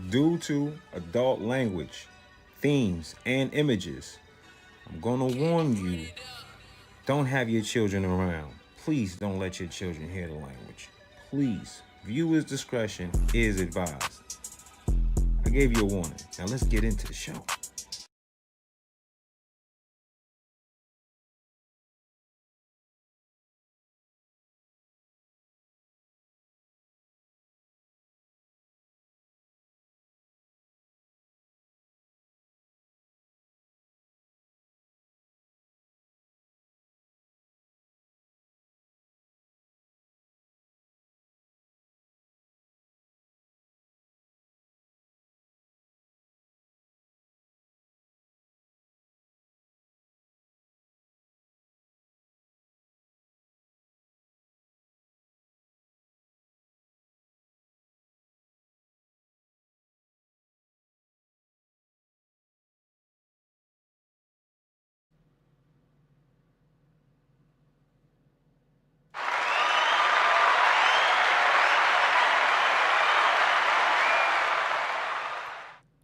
due to adult language, themes, and images. I'm gonna warn you, don't have your children around. Please don't let your children hear the language. Please, viewers' discretion is advised. I gave you a warning. Now let's get into the show.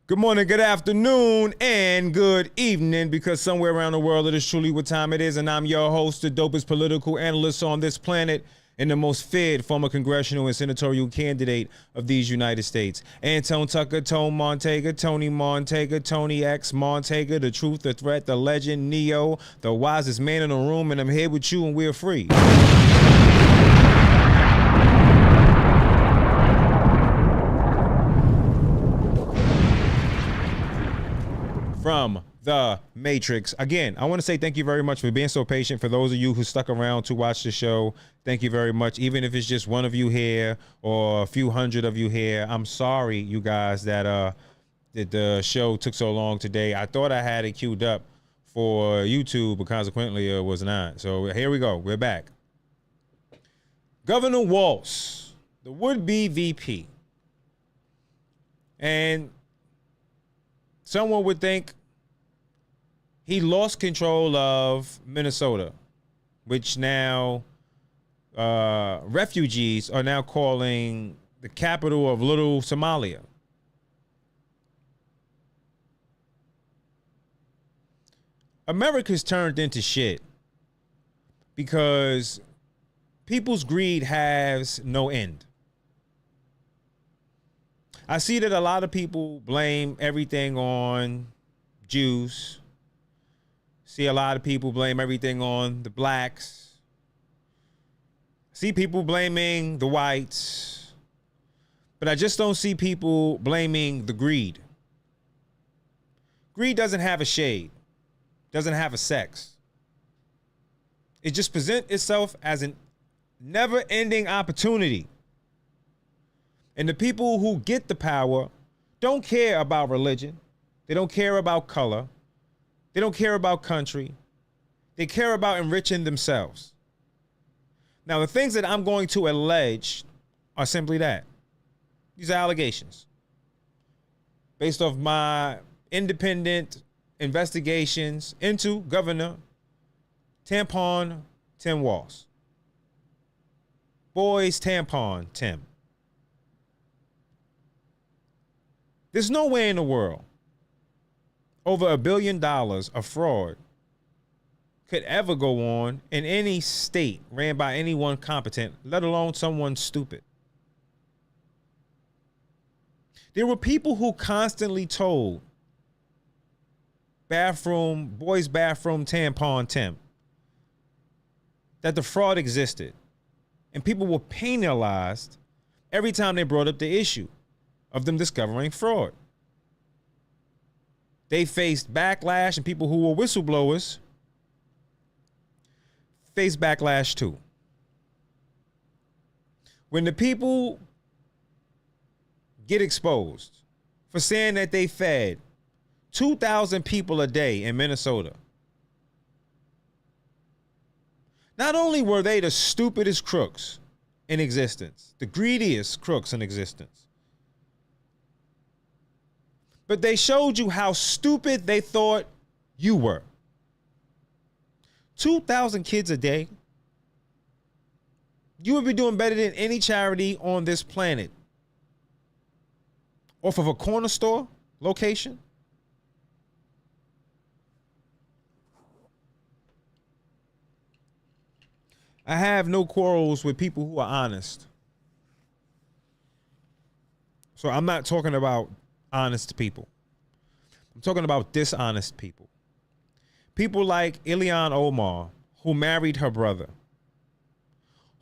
Good morning, good afternoon, and good evening, because somewhere around the world it is truly what time it is, and I'm your host, the dopest political analyst on this planet, and the most feared former congressional and senatorial candidate of these United States. Antoine-Tucker, Tone Montega, Tony Montega, Tony X Montega, the truth, the threat, the legend, Neo, the wisest man in the room, and I'm here with you, and we're free. From the Matrix. Again, I want to say thank you very much for being so patient. For those of you who stuck around to watch the show, thank you very much. Even if it's just one of you here or a few hundred of you here, I'm sorry, you guys, that the show took so long today. I thought I had it queued up for YouTube, but consequently it was not. So here we go. We're back. Governor Walz, the would-be VP. And someone would think he lost control of Minnesota, which now refugees are now calling the capital of Little Somalia. America's turned into shit because people's greed has no end. I see that a lot of people blame everything on Jews. See a lot of people blame everything on the blacks. See people blaming the whites. But I just don't see people blaming the greed. Greed doesn't have a shade, doesn't have a sex. It just presents itself as a never-ending opportunity. And the people who get the power don't care about religion. They don't care about color. They don't care about country. They care about enriching themselves. Now, the things that I'm going to allege are simply that. These are allegations based off my independent investigations into Governor Tampon Tim Walz. Boys Tampon Tim. There's no way in the world over $1 billion of fraud could ever go on in any state ran by anyone competent, let alone someone stupid. There were people who constantly told boys bathroom tampon Tim that the fraud existed, and people were penalized every time they brought up the issue of them discovering fraud. They faced backlash, and people who were whistleblowers faced backlash too. When the people get exposed for saying that they fed 2,000 people a day in Minnesota, not only were they the stupidest crooks in existence, the greediest crooks in existence, but they showed you how stupid they thought you were. 2,000 kids a day. You would be doing better than any charity on this planet. off of a corner store location. I have no quarrels with people who are honest. So I'm not talking about honest people. I'm talking about dishonest people. People like Ilhan Omar, who married her brother,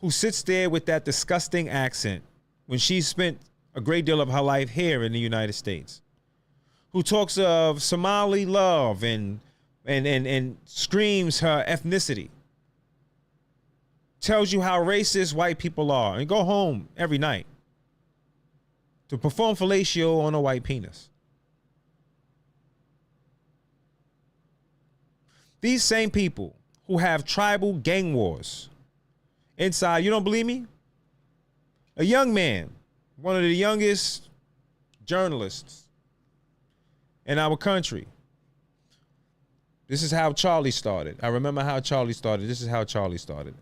who sits there with that disgusting accent when she spent a great deal of her life here in the United States, who talks of Somali love and screams her ethnicity, tells you how racist white people are, and go home every night to perform fellatio on a white penis. These same people who have tribal gang wars inside, you don't believe me? A young man, one of the youngest journalists in our country. This is how Charlie started. I remember how Charlie started. This is how Charlie started.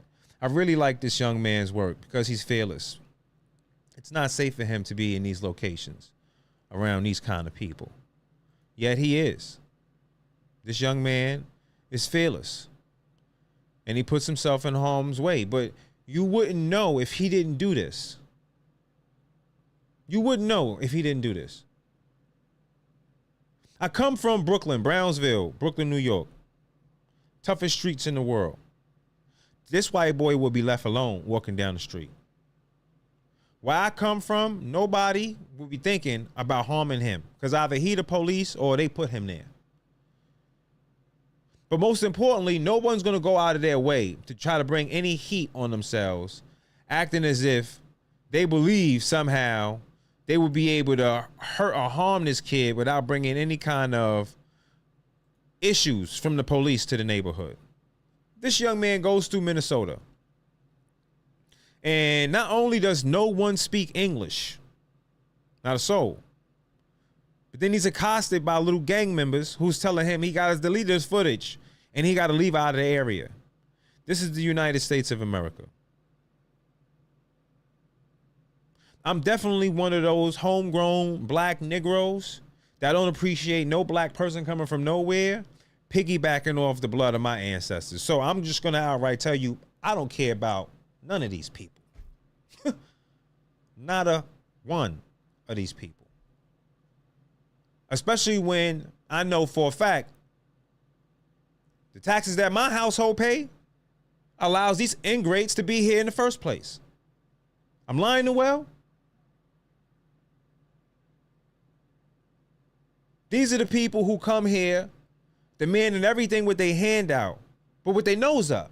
I really like this young man's work because he's fearless. It's not safe for him to be in these locations around these kind of people. Yet he is. This young man is fearless. And he puts himself in harm's way. But you wouldn't know if he didn't do this. You wouldn't know if he didn't do this. I come from Brooklyn, Brownsville, Brooklyn, New York. Toughest streets in the world. This white boy will be left alone walking down the street. Where I come from, nobody will be thinking about harming him because either he the police or they put him there. But most importantly, no one's going to go out of their way to try to bring any heat on themselves, acting as if they believe somehow they would be able to hurt or harm this kid without bringing any kind of issues from the police to the neighborhood. This young man goes through Minnesota. And not only does no one speak English, not a soul, but then he's accosted by little gang members who's telling him he got to delete his footage and he got to leave out of the area. This is the United States of America. I'm definitely one of those homegrown black Negroes that don't appreciate no black person coming from nowhere, piggybacking off the blood of my ancestors. So I'm just going to outright tell you, I don't care about none of these people. Not a one of these people. Especially when I know for a fact the taxes that my household pay allows these ingrates to be here in the first place. I'm lying to well. These are the people who come here demanding everything with their hand out, but with their nose up.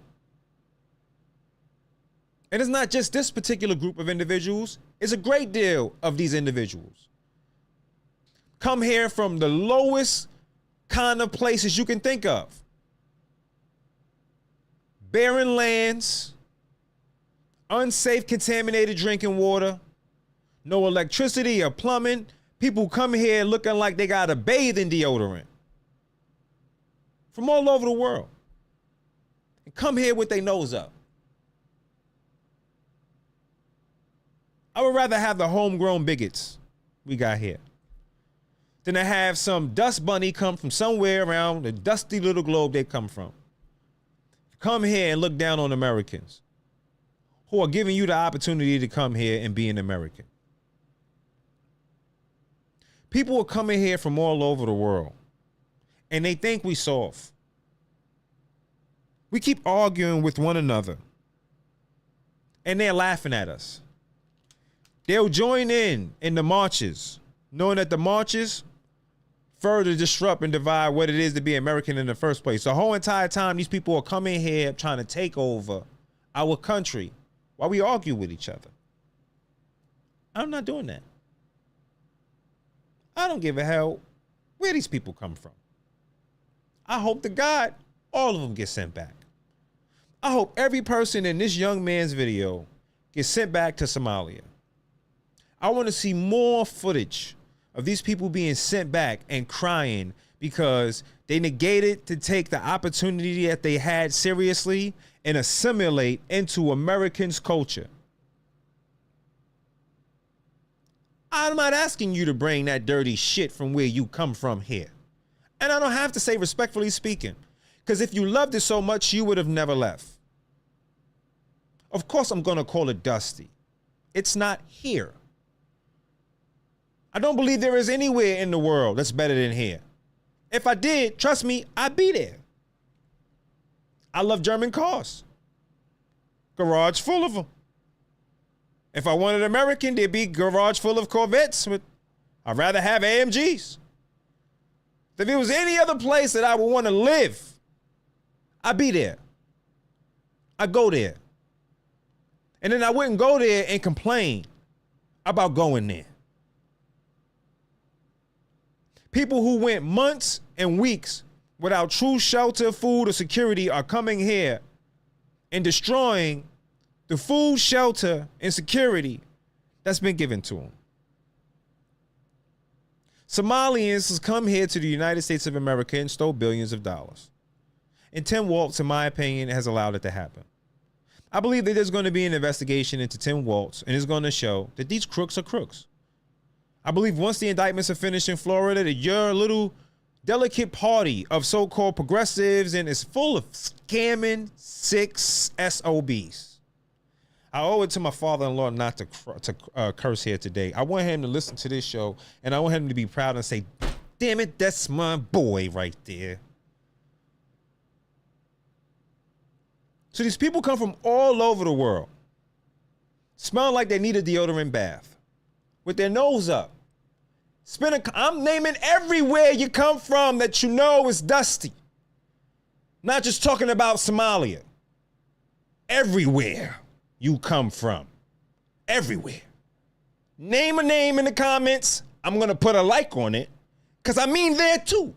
And it's not just this particular group of individuals. It's a great deal of these individuals. Come here from the lowest kind of places you can think of. Barren lands, unsafe contaminated drinking water, no electricity or plumbing. People come here looking like they got a bathing deodorant from all over the world and come here with their nose up. I would rather have the homegrown bigots we got here than to have some dust bunny come from somewhere around the dusty little globe they come from. Come here and look down on Americans who are giving you the opportunity to come here and be an American. People are coming here from all over the world and they think we soft. We keep arguing with one another and they're laughing at us. They'll join in the marches, knowing that the marches further disrupt and divide what it is to be American in the first place. The whole entire time, these people are coming here trying to take over our country while we argue with each other. I'm not doing that. I don't give a hell where these people come from. I hope to God all of them get sent back. I hope every person in this young man's video gets sent back to Somalia. I want to see more footage of these people being sent back and crying because they negated to take the opportunity that they had seriously and assimilate into Americans' culture. I'm not asking you to bring that dirty shit from where you come from here. And I don't have to say respectfully speaking, because if you loved it so much, you would have never left. Of course, I'm going to call it dusty. It's not here. I don't believe there is anywhere in the world that's better than here. If I did, trust me, I'd be there. I love German cars. Garage full of them. If I wanted American, there'd be garage full of Corvettes. I'd rather have AMGs. If it was any other place that I would want to live, I'd be there. I'd go there. And then I wouldn't go there and complain about going there. People who went months and weeks without true shelter, food, or security are coming here and destroying the food, shelter, and security that's been given to them. Somalians has come here to the United States of America and stole billions of dollars. And Tim Walz, in my opinion, has allowed it to happen. I believe that there's going to be an investigation into Tim Walz, and it's going to show that these crooks are crooks. I believe once the indictments are finished in Florida, that your little delicate party of so-called progressives and is full of scamming, sick SOBs. I owe it to my father-in-law not to curse here today. I want him to listen to this show, and I want him to be proud and say, damn it, that's my boy right there. So these people come from all over the world, smelling like they need a deodorant bath, with their nose up. I'm naming everywhere you come from that you know is dusty. Not just talking about Somalia. Everywhere you come from. Everywhere. Name a name in the comments. I'm going to put a like on it, because I mean there too.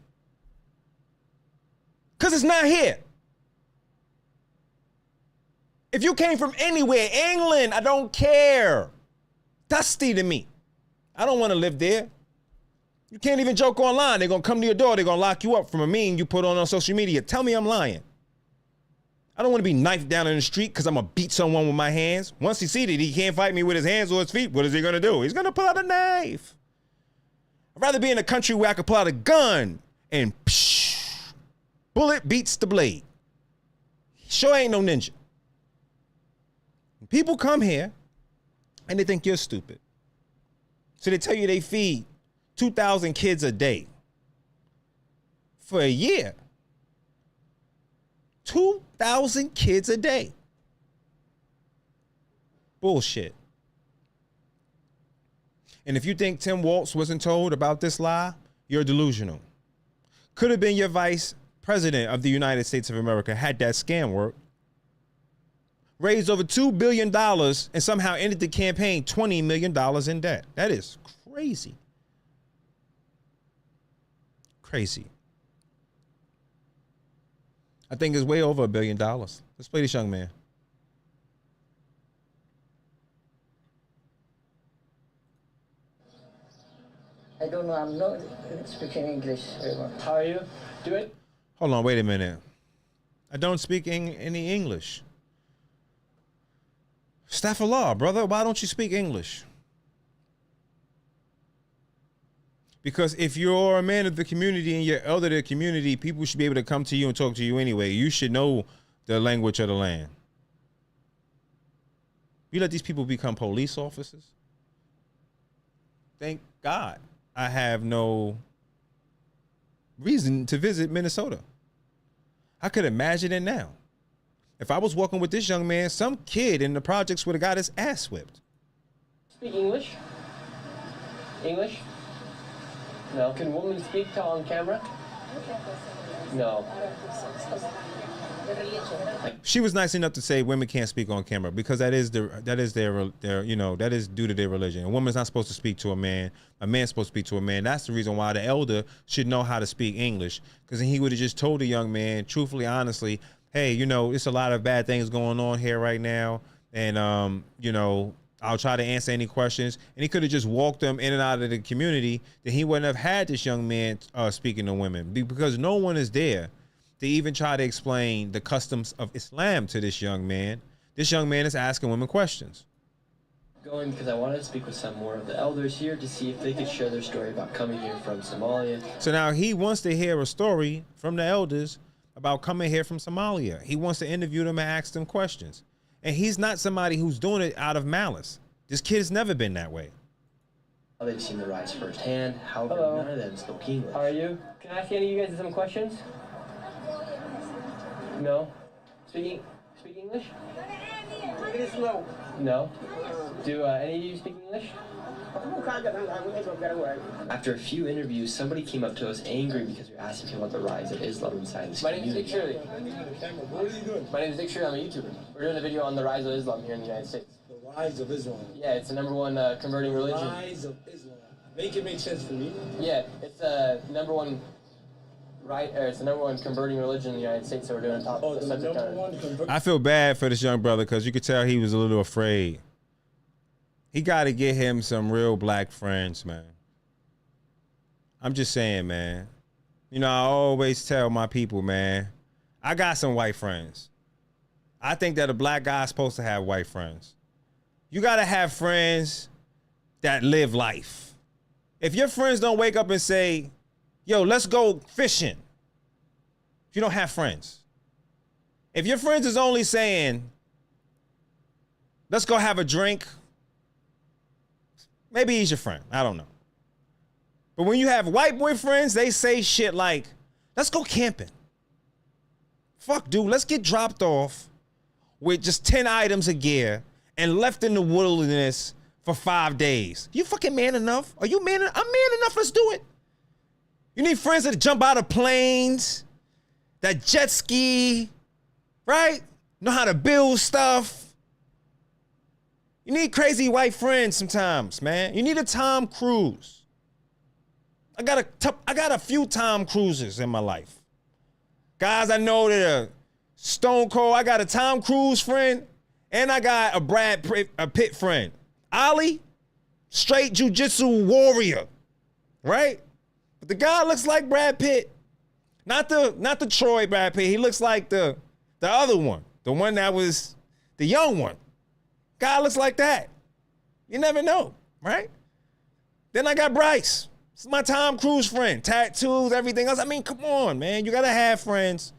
Because it's not here. If you came from anywhere, England, I don't care. Dusty to me. I don't want to live there. You can't even joke online. They're going to come to your door. They're going to lock you up from a meme you put on social media. Tell me I'm lying. I don't want to be knifed down in the street because I'm going to beat someone with my hands. Once he sees that he can't fight me with his hands or his feet, what is he going to do? He's going to pull out a knife. I'd rather be in a country where I could pull out a gun and psh, bullet beats the blade. Sure ain't no ninja. People come here and they think you're stupid. So they tell you they feed 2,000 kids a day for a year. 2,000 kids a day. Bullshit. And if you think Tim Walz wasn't told about this lie, you're delusional. Could have been your vice president of the United States of America had that scam worked. Raised over $2 billion and somehow ended the campaign $20 million in debt. That is crazy. Crazy. I think it's way over $1 billion. Let's play this young man. I don't know. I'm not speaking English very well. How are you doing? Hold on, wait a minute. I don't speak any English. Staffarlah, brother, why don't you speak English? Because if you're a man of the community and you're elder to the community, people should be able to come to you and talk to you anyway. You should know the language of the land. You let these people become police officers? Thank God I have no reason to visit Minnesota. I could imagine it now. If I was walking with this young man, some kid in the projects would have got his ass whipped. Speak English? English? No. Can women speak on camera? No. She was nice enough to say women can't speak on camera because that is their that is due to their religion. A woman's not supposed to speak to a man. A man's supposed to speak to a man. That's the reason why the elder should know how to speak English, because he would have just told the young man, truthfully, honestly, hey, it's a lot of bad things going on here right now, and I'll try to answer any questions. And he could have just walked them in and out of the community. Then he wouldn't have had this young man speaking to women, because no one is there to even try to explain the customs of Islam to this young man. This young man is asking women questions. going because I wanted to speak with some more of the elders here to see if they could share their story about coming here from Somalia. So now he wants to hear a story from the elders about coming here from Somalia. He wants to interview them and ask them questions. And he's not somebody who's doing it out of malice. This kid's never been that way. They've seen the rise firsthand. However, Hello. none of them spoke English. How are you? Can I ask any of you guys some questions? No. Speak English? No. Do any of you speak English? After a few interviews, somebody came up to us angry because we were asking him about the rise of Islam inside this My name is Dick community. Shirley. What are you doing? My name is Dick Shirley. I'm a YouTuber. We're doing a video on the rise of Islam here in the United States. The rise of Islam. Yeah, it's the number one converting religion. Rise of Islam. Make it make sense for me. Yeah, it's the number one it's the number one converting religion in the United States. So we're doing a top Oh, the subject number on it. one convert. I feel bad for this young brother because you could tell he was a little afraid. He got to get him some real black friends, man. I'm just saying, man. You know, I always tell my people, man, I got some white friends. I think that a black guy's supposed to have white friends. You got to have friends that live life. If your friends don't wake up and say, yo, let's go fishing, you don't have friends. If your friends is only saying, let's go have a drink, maybe he's your friend. I don't know. But when you have white boyfriends, they say shit like, let's go camping. Fuck, dude, let's get dropped off with just 10 items of gear and left in the wilderness for 5 days. You fucking man enough? Are you man enough? I'm man enough, let's do it. You need friends that jump out of planes, that jet ski, right? Know how to build stuff. You need crazy white friends sometimes, man. You need a Tom Cruise. I got a few Tom Cruises in my life. Guys I know that are stone cold. I got a Tom Cruise friend, and I got a Pitt friend. Ali, straight jujitsu warrior, right? But the guy looks like Brad Pitt. Not the Troy Brad Pitt. He looks like the other one. The one that was the young one. Guy looks like that. You never know, right? Then I got Bryce. This is my Tom Cruise friend. Tattoos, everything else. I mean, come on, man. You got to have friends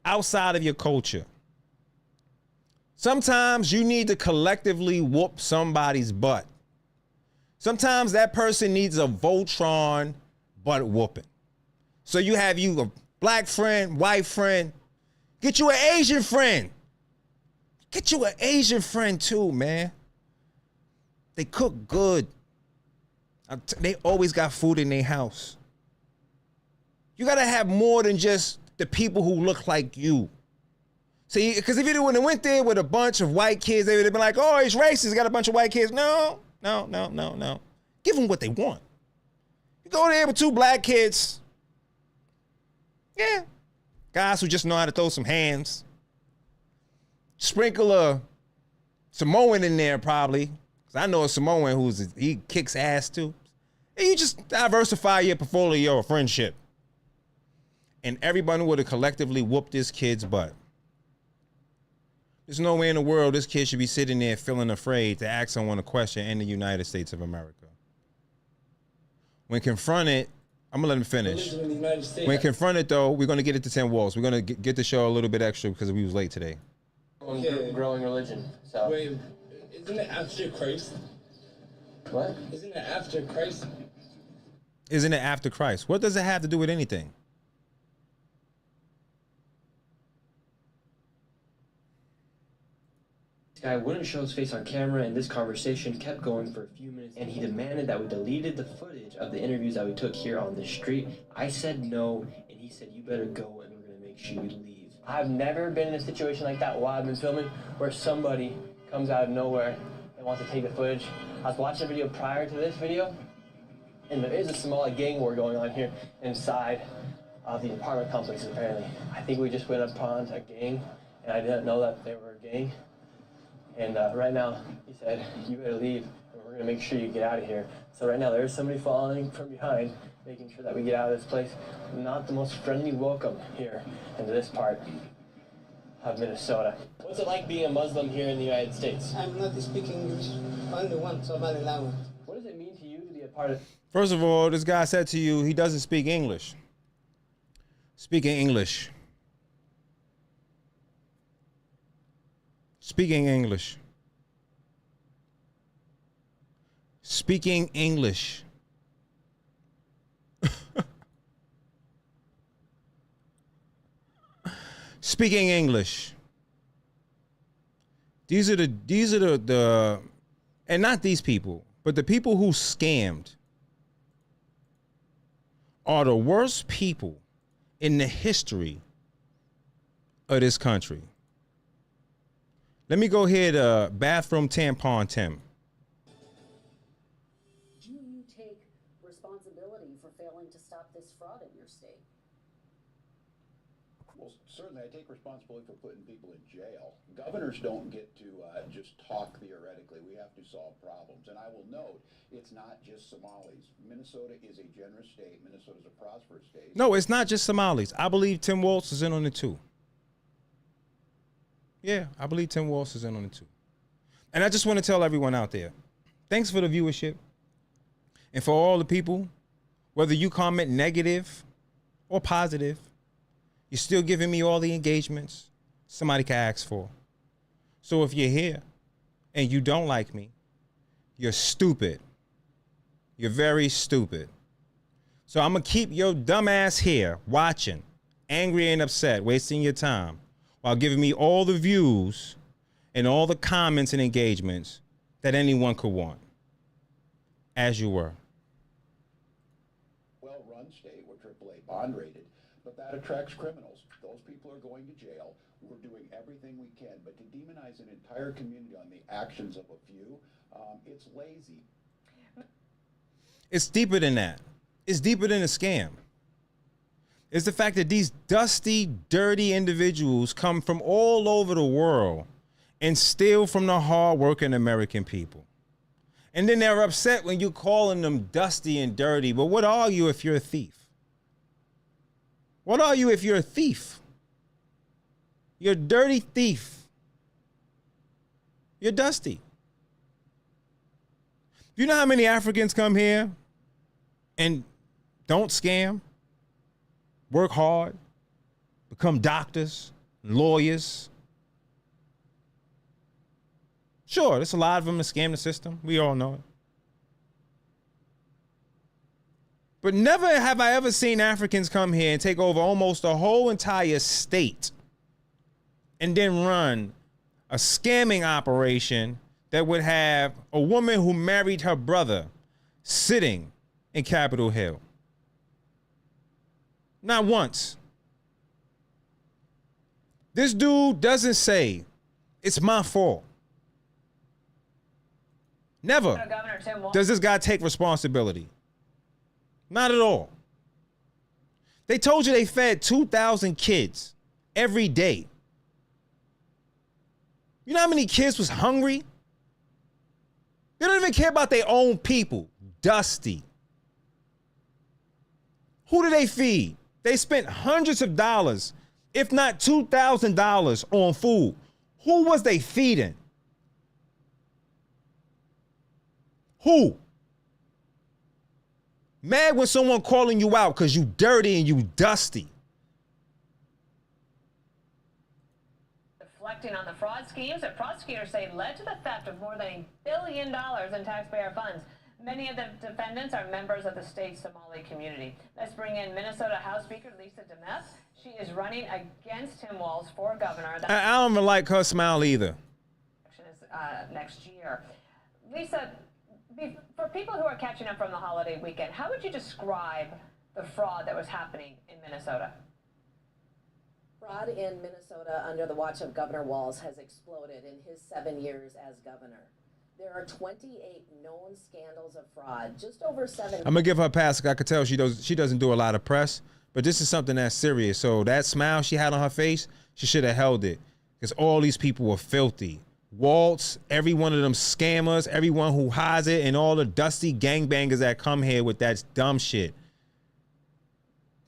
outside of your culture. Sometimes you need to collectively whoop somebody's butt. Sometimes that person needs a Voltron butt whooping. So you have a black friend, white friend. Get you an Asian friend. Get you an Asian friend too, man. They cook good. They always got food in their house. You got to have more than just the people who look like you. See, because if you would have went there with a bunch of white kids, they would have been like, oh, he's racist, got a bunch of white kids. No. Give them what they want. You go there with 2 black kids. Yeah. Guys who just know how to throw some hands. Sprinkle a Samoan in there probably. Because I know a Samoan he kicks ass too. And you just diversify your portfolio of friendship. And everybody would have collectively whooped this kid's butt. There's no way in the world this kid should be sitting there feeling afraid to ask someone a question in the United States of America. When confronted, I'm going to let him finish. When confronted, though, we're going to get it to 10 walls. We're going to get the show a little bit extra because we was late today. Growing religion. So. Wait, isn't it after Christ? What? Isn't it after Christ? Isn't it after Christ? What does it have to do with anything? This guy wouldn't show his face on camera, and this conversation kept going for a few minutes, and he demanded that we deleted the footage of the interviews that we took here on the street. I said no, and he said, you better go, and we're going to make sure you leave. I've never been in a situation like that while I've been filming where somebody comes out of nowhere and wants to take the footage. I was watching a video prior to this video, and there is a Somali gang war going on here inside of the apartment complexes apparently. I think we just went upon a gang, and I didn't know that they were a gang. And right now, he said, you better leave, and we're going to make sure you get out of here. So right now, there's somebody following from behind, making sure that we get out of this place. Not the most friendly welcome here into this part. of Minnesota. What's it like being a Muslim here in the United States? I'm not speaking English, only one Somali language. What does it mean to you to be a part of? First of all, this guy said to you he doesn't speak English. Speaking English. Speaking English. Speaking English. Speaking English. These are the and not these people, but the people who scammed are the worst people in the history of this country. Let me go here to Bathroom Tampon Tim. Do you take responsibility for failing to stop this fraud in your state? Well, certainly I take responsibility for putting people in jail. Governors don't get to just talk theoretically. We have to solve problems. And I will note, it's not just Somalis. Minnesota is a generous state. Minnesota is a prosperous state. No, it's not just Somalis. I believe Tim Walz is in on it too. Yeah, I believe Tim Walz is in on it too. And I just want to tell everyone out there, thanks for the viewership. And for all the people, whether you comment negative or positive, you're still giving me all the engagements somebody can ask for. So if you're here and you don't like me, you're stupid. You're very stupid. So I'm going to keep your dumb ass here watching, angry and upset, wasting your time, while giving me all the views and all the comments and engagements that anyone could want. As you were. Well-run state, we're AAA bond rated, but that attracts criminals. Those people are going to jail. We're doing everything we can, but to demonize an entire community on the actions of a few, it's lazy. It's deeper than that. It's deeper than a scam. It's the fact that these dusty, dirty individuals come from all over the world and steal from the hard-working American people. And then they're upset when you're calling them dusty and dirty. But what are you if you're a thief? What are you if you're a thief? You're a dirty thief. You're dusty. You know how many Africans come here and don't scam, work hard, become doctors, lawyers? Sure, there's a lot of them that scam the system. We all know it. But never have I ever seen Africans come here and take over almost a whole entire state and then run a scamming operation that would have a woman who married her brother sitting in Capitol Hill. Not once. This dude doesn't say, it's my fault. Never does this guy take responsibility. Not at all. They told you they fed 2,000 kids every day. You know how many kids was hungry? They don't even care about their own people. Dusty. Who do they feed? They spent hundreds of dollars, if not $2,000 on food. Who was they feeding? Who? Mad when someone calling you out because you dirty and you dusty. Reflecting on the fraud schemes that prosecutors say led to the theft of more than $1 billion in taxpayer funds. Many of the defendants are members of the state's Somali community. Let's bring in Minnesota House Speaker Lisa DeMeth. She is running against Tim Walz for governor. I don't even like her smile either. Next year. Lisa, for people who are catching up from the holiday weekend, how would you describe the fraud that was happening in Minnesota? Fraud in Minnesota under the watch of Governor Walz has exploded in his 7 years as governor. There are 28 known scandals of fraud, just over 7. I'm gonna give her a pass. I could tell she doesn't do a lot of press, but this is something that's serious. So that smile she had on her face, she should have held it, because all these people were filthy. Waltz, every one of them scammers, everyone who hides it, and all the dusty gangbangers that come here with that dumb shit.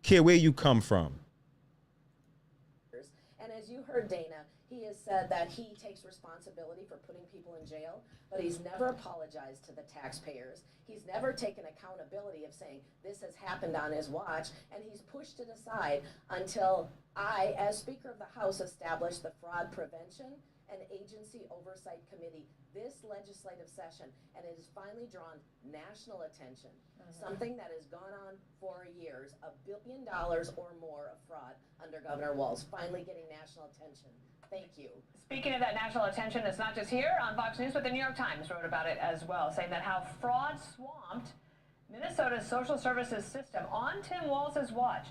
Kid, where you come from? And as you heard Dana, said that he takes responsibility for putting people in jail, but he's never apologized to the taxpayers. He's never taken accountability of saying this has happened on his watch, and he's pushed it aside until I, as Speaker of the House, established the Fraud Prevention and Agency Oversight Committee this legislative session, and it has finally drawn national attention. Something that has gone on for years, $1 billion or more of fraud under Governor Walz, finally getting national attention. Thank you. Speaking of that national attention, it's not just here on Fox News, but the New York Times wrote about it as well, saying that how fraud swamped Minnesota's social services system on Tim Walz's watch.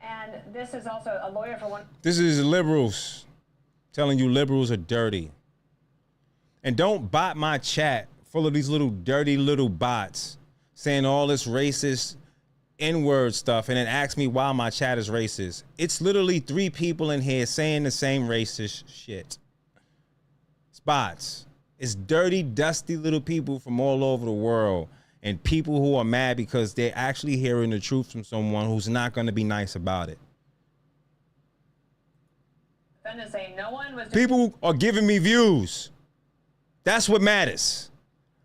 And this is also a lawyer for one. This is liberals telling you liberals are dirty. And don't bot my chat full of these little dirty little bots saying all this racist N-word stuff and then ask me why my chat is racist. It's literally 3 people in here saying the same racist shit. It's bots. It's dirty, dusty little people from all over the world and people who are mad because they're actually hearing the truth from someone who's not going to be nice about it. Saying no one was People are giving me views. That's what matters.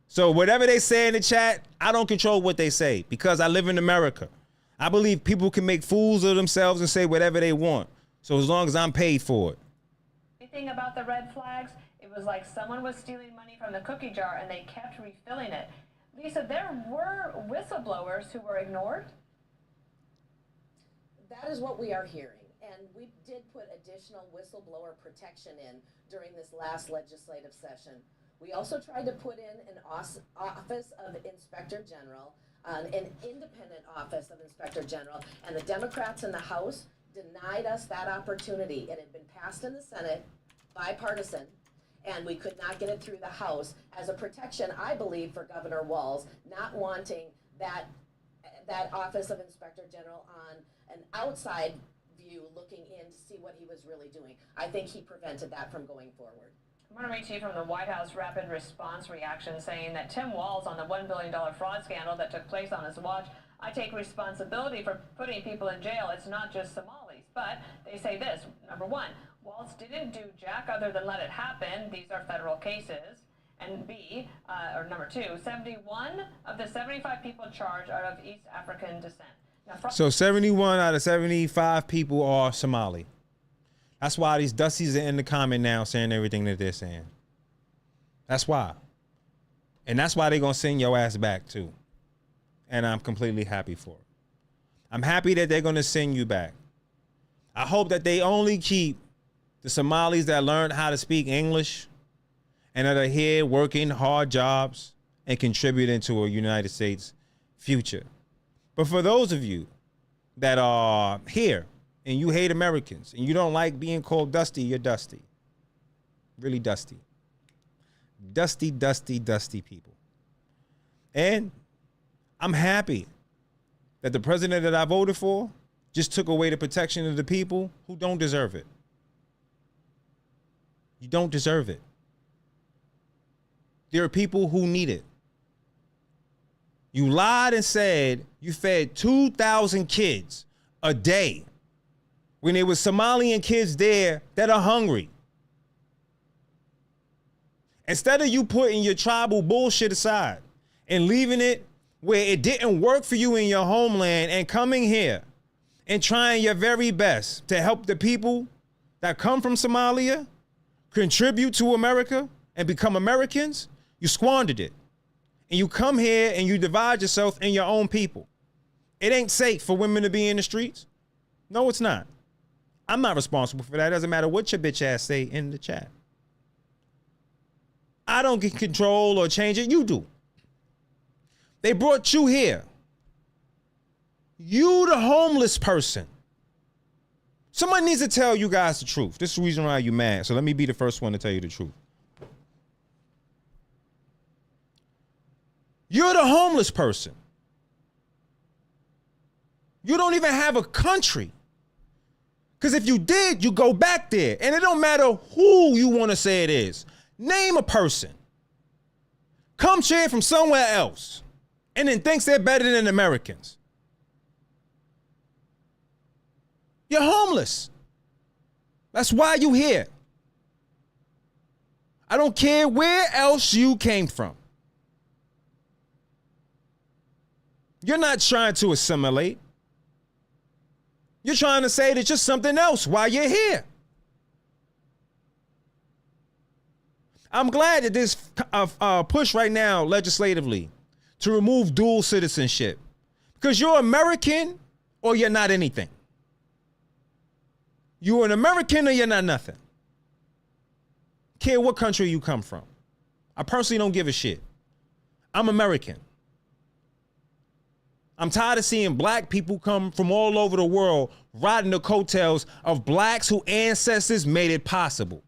So whatever they say in the chat, I don't control what they say because I live in America. I believe people can make fools of themselves and say whatever they want. So as long as I'm paid for it. Anything about the red flags, it was like someone was stealing money from the cookie jar and they kept refilling it. Lisa, there were whistleblowers who were ignored? That is what we are hearing. And we did put additional whistleblower protection in during this last legislative session. We also tried to put in an office of Inspector General, an independent office of Inspector General, and the Democrats in the House denied us that opportunity. It had been passed in the Senate, bipartisan, and we could not get it through the House as a protection, I believe, for Governor Walz, not wanting that office of Inspector General on an outside view looking in to see what he was really doing. I think he prevented that from going forward. I want to read to you from the White House rapid response reaction saying that Tim Walz on the $1 billion fraud scandal that took place on his watch, I take responsibility for putting people in jail. It's not just Somalis. But they say this, number one, Walz didn't do jack other than let it happen. These are federal cases. And B, or number two, 71 of the 75 people charged are of East African descent. Now, So 71 out of 75 people are Somali. That's why these dusties are in the comment now saying everything that they're saying. That's why. And that's why they're going to send your ass back too. And I'm completely happy for it. I'm happy that they're going to send you back. I hope that they only keep the Somalis that learned how to speak English and that are here working hard jobs and contributing to a United States future. But for those of you that are here and you hate Americans and you don't like being called dusty, you're dusty. Really dusty. Dusty, dusty, dusty people. And I'm happy that the president that I voted for just took away the protection of the people who don't deserve it. You don't deserve it. There are people who need it. You lied and said you fed 2,000 kids a day when there was Somalian kids there that are hungry. Instead of you putting your tribal bullshit aside and leaving it where it didn't work for you in your homeland and coming here and trying your very best to help the people that come from Somalia contribute to America and become Americans, you squandered it. And you come here and you divide yourself and your own people. It ain't safe for women to be in the streets. No, it's not. I'm not responsible for that. It doesn't matter what your bitch ass say in the chat. I don't get control or change it. You do. They brought you here. You the homeless person. Somebody needs to tell you guys the truth. This is the reason why you're mad. So let me be the first one to tell you the truth. You're the homeless person. You don't even have a country. Because if you did, you go back there. And it don't matter who you want to say it is. Name a person. Come here from somewhere else. And then thinks they're better than Americans. You're homeless. That's why you're here. I don't care where else you came from. You're not trying to assimilate. You're trying to say that you're something else while you're here. I'm glad that there's a push right now legislatively to remove dual citizenship, because you're American or you're not anything. You're an American or you're not nothing. Care what country you come from. I personally don't give a shit. I'm American. I'm tired of seeing black people come from all over the world riding the coattails of blacks whose ancestors made it possible.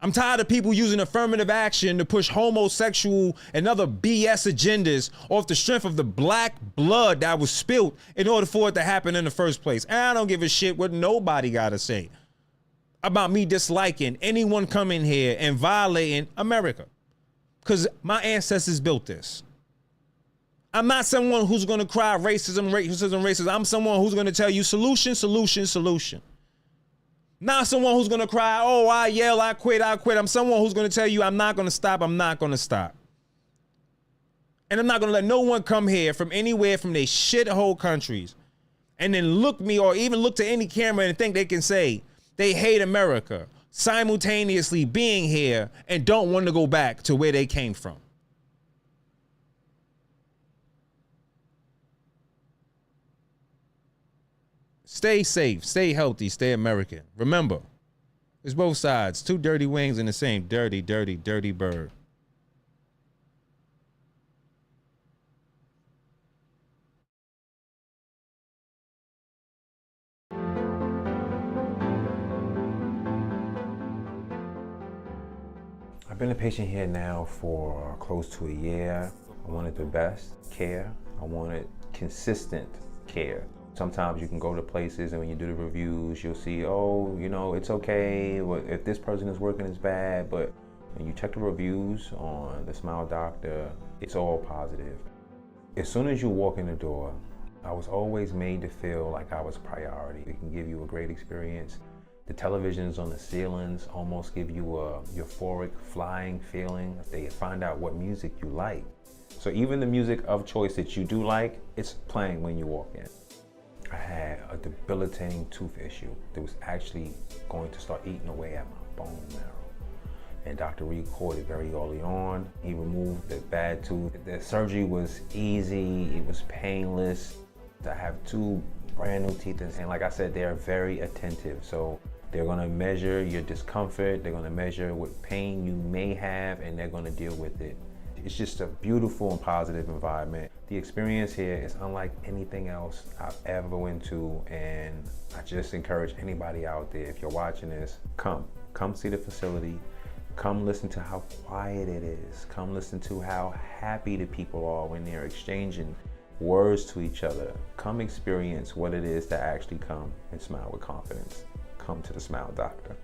I'm tired of people using affirmative action to push homosexual and other BS agendas off the strength of the black blood that was spilled in order for it to happen in the first place. And I don't give a shit what nobody got to say about me disliking anyone coming here and violating America, because my ancestors built this. I'm not someone who's going to cry racism, racism, racism. I'm someone who's going to tell you solution, solution, solution. Not someone who's going to cry, oh, I yell, I quit, I quit. I'm someone who's going to tell you I'm not going to stop, I'm not going to stop. And I'm not going to let no one come here from anywhere from their shithole countries and then look me or even look to any camera and think they can say they hate America, simultaneously being here and don't want to go back to where they came from. Stay safe, stay healthy, stay American. Remember, it's both sides. Two dirty wings and the same dirty, dirty, dirty bird. I've been a patient here now for close to a year. I wanted the best care. I wanted consistent care. Sometimes you can go to places and when you do the reviews, you'll see, oh, you know, it's okay. If this person is working, it's bad. But when you check the reviews on the Smile Doctor, it's all positive. As soon as you walk in the door, I was always made to feel like I was a priority. It can give you a great experience. The televisions on the ceilings almost give you a euphoric flying feeling. They find out what music you like. So even the music of choice that you do like, it's playing when you walk in. I had a debilitating tooth issue that was actually going to start eating away at my bone marrow. And Dr. Reed caught it very early on. He removed the bad tooth. The surgery was easy, it was painless. I have two brand new teeth, and like I said, they are very attentive. So they're gonna measure your discomfort, they're gonna measure what pain you may have, and they're gonna deal with it. It's just a beautiful and positive environment. The experience here is unlike anything else I've ever went to, and I just encourage anybody out there, if you're watching this, come see the facility. Come listen to how quiet it is. Come listen to how happy the people are when they're exchanging words to each other. Come experience what it is to actually come and smile with confidence. Come to the Smile Doctor.